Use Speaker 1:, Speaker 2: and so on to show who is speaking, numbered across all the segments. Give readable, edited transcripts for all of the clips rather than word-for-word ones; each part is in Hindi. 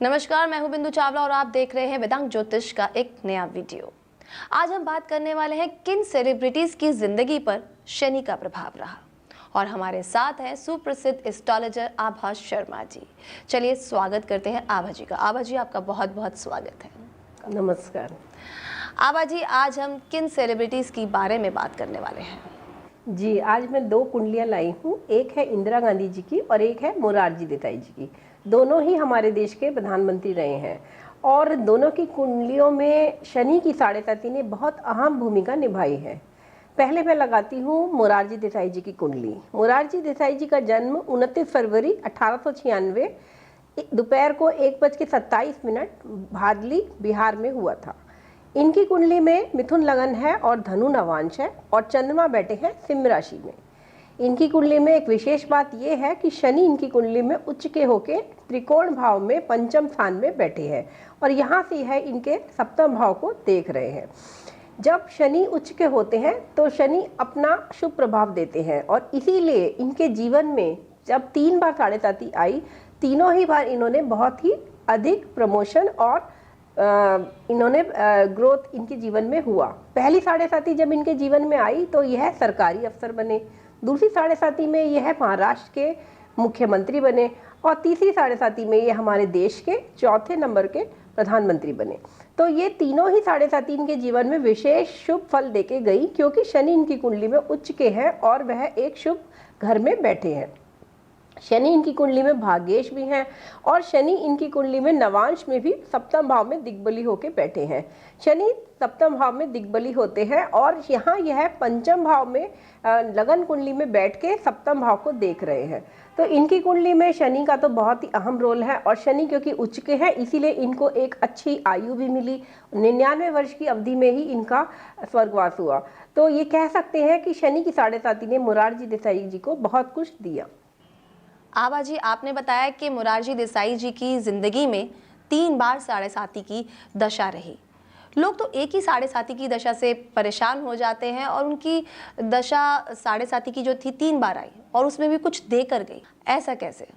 Speaker 1: नमस्कार, मैं हूं बिंदु चावला और आप देख रहे हैं वेदांग ज्योतिष का एक नया वीडियो। आज हम बात करने वाले हैं किन सेलिब्रिटीज की जिंदगी पर शनि का प्रभाव रहा। और हमारे साथ हैं सुप्रसिद्ध एस्ट्रोलॉजर आभा शर्मा जी। चलिए स्वागत करते हैं आभा जी का। आभा जी, आपका बहुत बहुत स्वागत है।
Speaker 2: नमस्कार।
Speaker 1: आभा जी, आज हम किन सेलिब्रिटीज की बारे में बात करने वाले हैं?
Speaker 2: जी, आज मैं दो कुंडलियां लाई हूँ। एक है इंदिरा गांधी जी की और एक है मोरारजी देसाई जी की। दोनों ही हमारे देश के प्रधानमंत्री रहे हैं और दोनों की कुंडलियों में शनि की साढ़े साथी ने बहुत अहम भूमिका निभाई है। पहले मैं लगाती हूँ मोरारजी देसाई जी की कुंडली। मोरारजी देसाई जी का जन्म 29 फरवरी 1896 दोपहर को 1:27 भादली, बिहार में हुआ था। इनकी कुंडली में मिथुन लगन है और धनु नवांश है और चंद्रमा बैठे हैं सिंह राशि में। इनकी कुंडली में एक विशेष बात यह है कि शनि इनकी कुंडली में उच्च के होके त्रिकोण भाव में पंचम स्थान में बैठे हैं और यहाँ से है इनके सप्तम भाव को देख रहे हैं। जब शनि उच्च के होते हैं तो शनि अपना शुभ प्रभाव देते हैं और इसीलिए इनके जीवन में जब 3 बार साढ़े साथी आई, तीनों ही बार इन्होंने बहुत ही अधिक प्रमोशन और इन्होंने ग्रोथ इनके जीवन में हुआ। पहली साढ़े साथी जब इनके जीवन में आई तो यह सरकारी अफसर बने, दूसरी साढ़े साथी में यह महाराष्ट्र के मुख्यमंत्री बने और तीसरी साढ़े साथी में ये हमारे देश के चौथे नंबर के प्रधानमंत्री बने। तो ये तीनों ही साढ़े साथी इनके जीवन में विशेष शुभ फल देके गई क्योंकि शनि इनकी कुंडली में उच्च के हैं और वह एक शुभ घर में बैठे हैं। शनि इनकी कुंडली में भाग्येश भी हैं और शनि इनकी कुंडली में नवांश में भी सप्तम भाव में दिग्बली होके बैठे हैं। शनि सप्तम भाव में दिग्बली होते हैं और यहाँ यह पंचम भाव में लगन कुंडली में बैठ के सप्तम भाव को देख रहे हैं। तो इनकी कुंडली में शनि का तो बहुत ही अहम रोल है और शनि क्योंकि उच्च के हैं इसीलिए इनको एक अच्छी आयु भी मिली। 99 वर्ष की अवधि में ही इनका स्वर्गवास हुआ। तो ये कह सकते हैं कि शनि की साढ़े साथी ने मोरारजी देसाई जी को बहुत कुछ दिया।
Speaker 1: आभा जी, आपने बताया कि मोरारजी देसाई जी की जिंदगी में 3 बार साढ़े साथी की दशा रही। लोग तो एक ही साढ़े साथी की दशा से परेशान हो जाते हैं और उनकी दशा साढ़े साथी की जो थी 3 बार आई और उसमें भी कुछ देकर गई। ऐसा कैसे?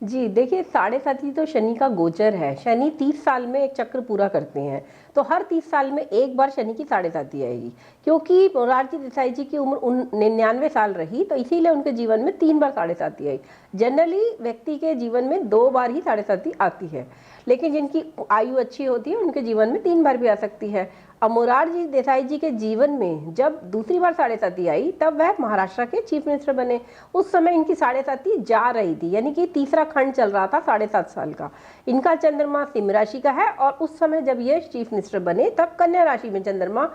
Speaker 2: जी देखिए, साढ़े साथी तो शनि का गोचर है। शनि 30 साल में एक चक्र पूरा करते हैं तो हर 30 साल में एक बार शनि की साढ़े साथी आएगी। क्योंकि मोरारजी देसाई जी की उम्र 99 साल रही तो इसीलिए उनके जीवन में 3 बार साढ़े साथी आई। जनरली व्यक्ति के जीवन में 2 बार ही साढ़े साथी आती है, लेकिन जिनकी आयु अच्छी होती है उनके जीवन में 3 बार भी आ सकती है। अब मोरारजी देसाई जी के जीवन में जब दूसरी बार साढ़े साथी आई तब वह महाराष्ट्र के चीफ मिनिस्टर बने। उस समय इनकी साढ़े साथी जा रही थी, यानी कि तीसरा खंड चल रहा था 7.5 साल का। इनका चंद्रमा सिंह राशि का है और उस समय जब ये चीफ मिनिस्टर बने तब कन्या राशि में चंद्रमा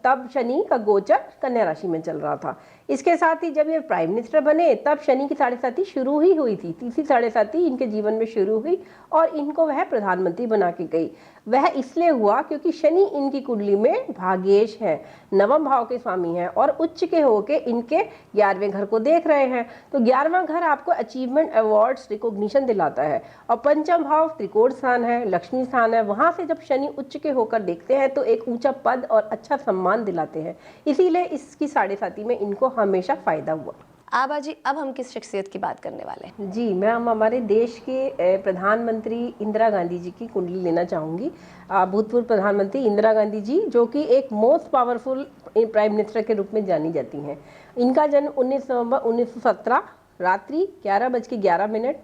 Speaker 2: तब शनि का गोचर कन्या राशि में चल रहा था। इसके साथ ही जब ये प्राइम मिनिस्टर बने तब शनि की साढ़े साथी शुरू ही हुई थी। तीसरी साढ़े साथी इनके जीवन में शुरू हुई और इनको वह प्रधानमंत्री बना के गई। वह इसलिए हुआ क्योंकि शनि इनकी कुंडली में भाग्येश है, नवम भाव के स्वामी हैं और उच्च के होके इनके 11वें घर को देख रहे हैं। तो 11वां घर आपको अचीवमेंट, अवार्ड्स, रिकॉग्निशन दिलाता है और पंचम भाव त्रिकोण स्थान है, लक्ष्मी स्थान है। वहां से जब शनि उच्च के होकर देखते हैं तो एक ऊंचा पद और अच्छा सम्मान दिलाते हैं। इसीलिए इसकी साढ़े साथी में इनको हमेशा फायदा हुआ।
Speaker 1: आभा जी, अब हम किस शख्सियत की बात करने वाले हैं?
Speaker 2: जी, मैं हमारे देश के प्रधानमंत्री इंदिरा गांधी जी की कुंडली लेना चाहूँगी। भूतपूर्व प्रधानमंत्री इंदिरा गांधी जी जो कि एक मोस्ट पावरफुल प्राइम मिनिस्टर के रूप में जानी जाती हैं। इनका जन्म 19 नवंबर 1917 रात्रि 11:11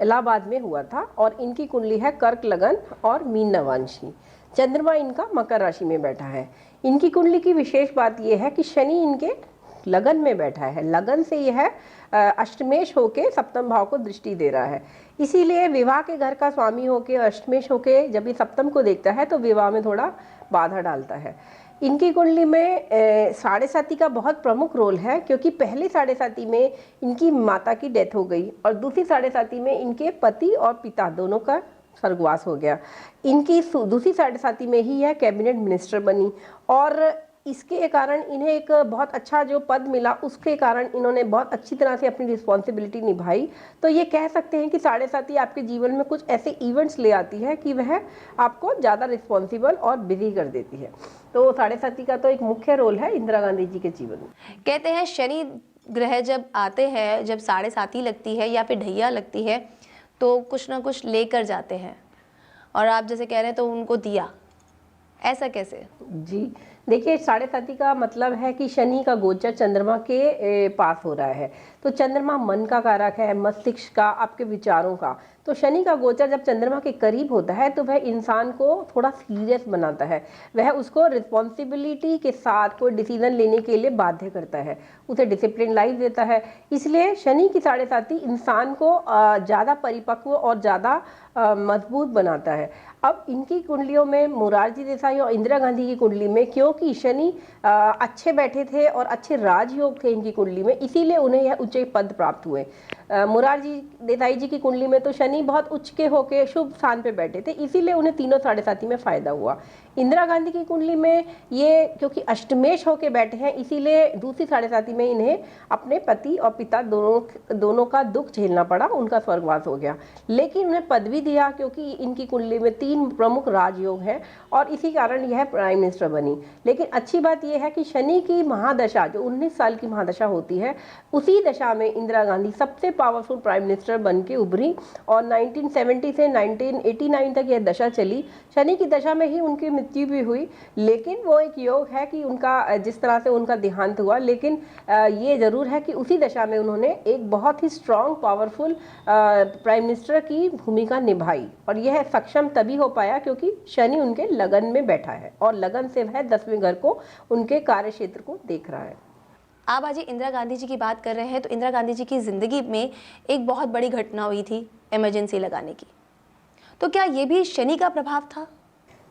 Speaker 2: इलाहाबाद में हुआ था और इनकी कुंडली है कर्क लगन और मीन नवांशी। चंद्रमा इनका मकर राशि में बैठा है। इनकी कुंडली की विशेष बात यह है कि शनि इनके लगन में बैठा है। लगन से यह अष्टमेश होके सप्तम भाव को दृष्टि दे रहा है। इसीलिए विवाह के घर का स्वामी होके अष्टमेश होके जब ये सप्तम को देखता है तो विवाह में थोड़ा बाधा डालता है। इनकी कुंडली में साढ़े साथी का बहुत प्रमुख रोल है क्योंकि पहली साढ़े साथी में इनकी माता की डेथ हो गई और दूसरी साढ़े साथी में इनके पति और पिता दोनों का स्वर्गवास हो गया। इनकी दूसरी साढ़े साथी में ही यह कैबिनेट मिनिस्टर बनी और इसके कारण इन्हें एक बहुत अच्छा जो पद मिला उसके कारण इन्होंने बहुत अच्छी तरह से अपनी रिस्पॉन्सिबिलिटी निभाई। तो ये कह सकते हैं कि साढ़े साथी आपके जीवन में कुछ ऐसे इवेंट्स ले आती है कि वह आपको ज़्यादा रिस्पॉन्सिबल और बिजी कर देती है। तो साढ़े साथी का तो एक मुख्य रोल है इंदिरा गांधी जी के जीवन में।
Speaker 1: कहते हैं शनि ग्रह जब आते हैं, जब साढ़े साथी लगती है या फिर ढैया लगती है तो कुछ ना कुछ लेकर जाते हैं, और आप जैसे कह रहे हैं तो उनको दिया, ऐसा कैसे?
Speaker 2: जी, देखिए, साढ़े साथी का मतलब है कि शनि का गोचर चंद्रमा के पास हो रहा है। तो चंद्रमा मन का कारक है, मस्तिष्क का, आपके विचारों का। तो शनि का गोचर जब चंद्रमा के करीब होता है तो वह इंसान को थोड़ा सीरियस बनाता है, वह उसको रिस्पॉन्सिबिलिटी के साथ कोई डिसीजन लेने के लिए बाध्य करता है, उसे डिसिप्लिन लाइफ देता है। इसलिए शनि की साढ़े साथी इंसान को ज़्यादा परिपक्व और ज़्यादा मजबूत बनाता है। अब इनकी कुंडलियों में मोरारजी देसाई और इंदिरा गांधी की कुंडली में क्योंकि शनि अच्छे बैठे थे और अच्छे राजयोग थे इनकी कुंडली में, इसीलिए उन्हें यह उच्च पद प्राप्त हुए। मोरारजी देसाई जी की कुंडली में तो शनि बहुत उच्च के होके शुभ स्थान पे बैठे थे, इसीलिए उन्हें तीनों साढ़े साथी में फायदा हुआ। इंदिरा गांधी की कुंडली में ये क्योंकि अष्टमेश होके बैठे हैं, इसीलिए दूसरी साढ़े साथी में इन्हें अपने पति और पिता दोनों का दुख झेलना पड़ा, उनका स्वर्गवास हो गया। लेकिन उन्हें पद भी दिया क्योंकि इनकी कुंडली में 3 प्रमुख राजयोग हैं और इसी कारण यह प्राइम मिनिस्टर बनी। लेकिन अच्छी बात यह है कि शनि की महादशा जो 19 साल की महादशा होती है, उसी दशा में इंदिरा गांधी सबसे पावरफुल प्राइम मिनिस्टर बन के उभरी और 1970 से 1989 तक यह दशा चली। शनि की दशा में ही उनकी मृत्यु भी हुई, लेकिन वो एक योग है कि उनका जिस तरह से उनका देहांत हुआ, लेकिन ये जरूर है कि उसी दशा में उन्होंने एक बहुत ही स्ट्रॉन्ग पावरफुल प्राइम मिनिस्टर की भूमिका निभाई। और यह सक्षम तभी हो पाया क्योंकि शनि उनके लगन में बैठा है और लगन से वह 10वें घर को, उनके कार्य क्षेत्र को देख रहा है।
Speaker 1: आप आज इंदिरा गांधी जी की बात कर रहे हैं, तो इंदिरा गांधी जी की ज़िंदगी में एक बहुत बड़ी घटना हुई थी इमरजेंसी लगाने की, तो क्या ये भी शनि का प्रभाव था?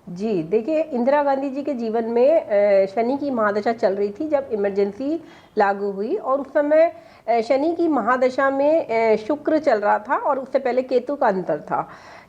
Speaker 2: जी, देखिए, इंदिरा गांधी जी के जीवन में शनि की महादशा चल रही थी जब इमरजेंसी लागू हुई, और उस समय शनि की महादशा में शुक्र चल रहा था और उससे पहले केतु का अंतर था।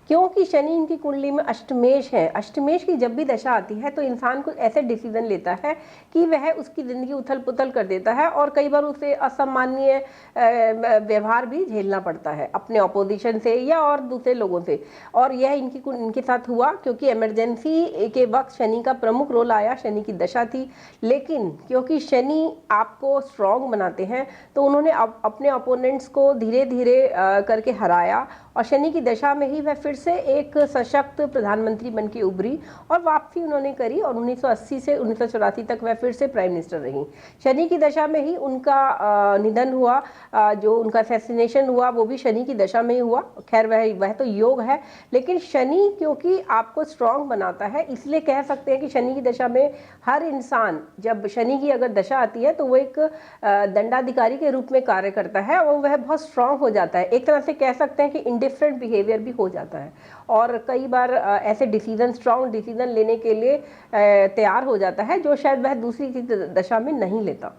Speaker 2: क्योंकि शनि इनकी कुंडली में अष्टमेश है, अष्टमेश की जब भी दशा आती है तो इंसान कुछ ऐसे डिसीजन लेता है कि वह उसकी ज़िंदगी उथल पुथल कर देता है और कई बार उसे असामान्य व्यवहार भी झेलना पड़ता है अपने अपोजिशन से या और दूसरे लोगों से। और यह इनके साथ हुआ क्योंकि इमरजेंसी के वक्त शनि का प्रमुख रोल आया, शनि की दशा थी। लेकिन क्योंकि शनि आपको स्ट्रॉन्ग बनाते हैं तो उन्होंने अपने अपोनेंट्स को धीरे धीरे करके हराया और शनि की दशा में ही वह फिर से एक सशक्त प्रधानमंत्री बन के उभरी और वापसी उन्होंने करी और 1980 से 1984 तक वह फिर से प्राइम मिनिस्टर रही। शनि की दशा में ही उनका निधन हुआ, जो उनका असैसिनेशन हुआ वो भी शनि की दशा में ही हुआ। खैर वह तो योग है, लेकिन शनि क्योंकि आपको स्ट्रांग बनाता है, इसलिए कह सकते हैं कि शनि की दशा में हर इंसान, जब शनि की अगर दशा आती है तो वो एक दंडाधिकारी के रूप में कार्य करता है और वह बहुत स्ट्रांग हो जाता है। एक तरह से कह सकते हैं कि इंडिफरेंट बिहेवियर भी हो जाता है और कई बार ऐसे डिसीजन, स्ट्रांग डिसीजन लेने के लिए तैयार हो जाता है जो शायद वह दूसरी की दशा में नहीं लेता।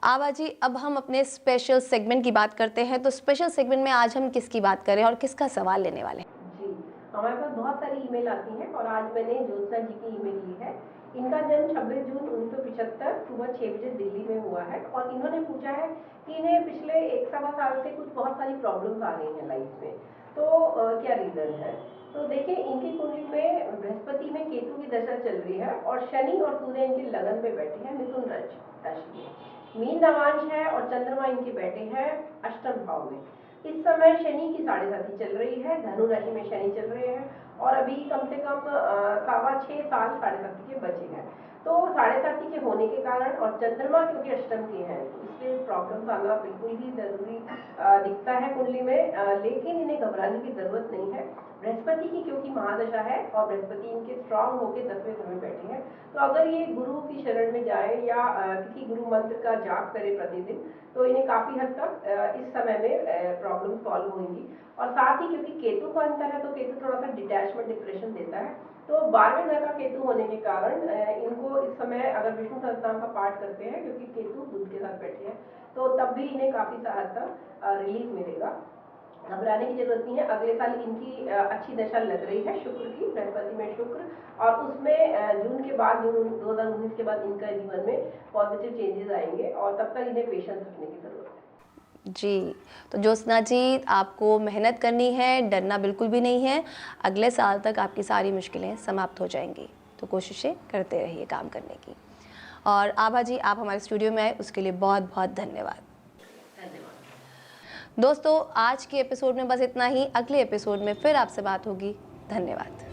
Speaker 1: आभा जी, अब हम अपने स्पेशल सेगमेंट की बात करते हैं, तो स्पेशल सेगमेंट में आज हम किसकी बात करें और किसका सवाल लेने वाले हैं?
Speaker 2: जी, हमारे पास बहुत सारी ईमेल आती हैं और आज मैंने ज्योत्सना जी की ईमेल ली है। इनका जन्म 26 जून 1975 सुबह 6 बजे दिल्ली में हुआ है और इन्होंने पूछा है कि इन्हें पिछले 1 सवा साल से कुछ बहुत सारी प्रॉब्लम्स आ रही हैं लाइफ में, तो क्या रीज़न है। तो देखिए, इनकी कुंडली में बृहस्पति में केतु की दशा चल रही है और शनि और सूर्य इनके लगन में बैठे हैं मिथुन राशि में। मीन नवांश है और चंद्रमा इनके बैठे हैं अष्टम भाव में। इस समय शनि की साढ़े साथी चल रही है, धनु राशि में शनि चल रहे हैं और अभी कम से कम 6.25 साल साढ़े साथी के बचे हैं। तो साढ़े साथी के होने के कारण और चंद्रमा क्योंकि अष्टम के हैं, तो इसलिए प्रॉब्लम्स आना बिल्कुल ही जरूरी दिखता है कुंडली में, लेकिन इन्हें घबराने की जरूरत नहीं है। बृहस्पति की क्योंकि महादशा है और बृहस्पति इनके स्ट्रांग होकर 10वें घर में बैठे हैं, तो अगर ये गुरु की शरण में जाए या किसी गुरु मंत्र का जाप करे प्रतिदिन, तो इन्हें काफी हद तक इस समय में प्रॉब्लम सॉल्व होंगी। और साथ ही क्योंकि केतु का अंतर है तो केतु थोड़ा सा डिटैचमेंट, डिप्रेशन देता है, तो 12वें घर का केतु होने के कारण इनको इस समय अगर विष्णु सहस्त्रनाम का पाठ करते हैं, क्योंकि केतु बुध के साथ बैठे हैं, तो तब भी इन्हें काफी हद तक रिलीफ मिलेगा। घबराने की जरूरत नहीं है। अगले साल इनकी अच्छी दशा लग रही है शुक्र की, बृहस्पति में शुक्र, और उसमें जून के बाद, जून 2019 के बाद इनका जीवन में पॉजिटिव चेंजेस आएंगे और तब तक इन्हें पेशेंस रखने की जरूरत है।
Speaker 1: जी, तो ज्योत्सना जी, आपको मेहनत करनी है, डरना बिल्कुल भी नहीं है। अगले साल तक आपकी सारी मुश्किलें समाप्त हो जाएंगी, तो कोशिशें करते रहिए काम करने की। और आभा जी, आप हमारे स्टूडियो में आए उसके लिए बहुत बहुत धन्यवाद। दोस्तों आज के एपिसोड में बस इतना ही। अगले एपिसोड में फिर आपसे बात होगी। धन्यवाद।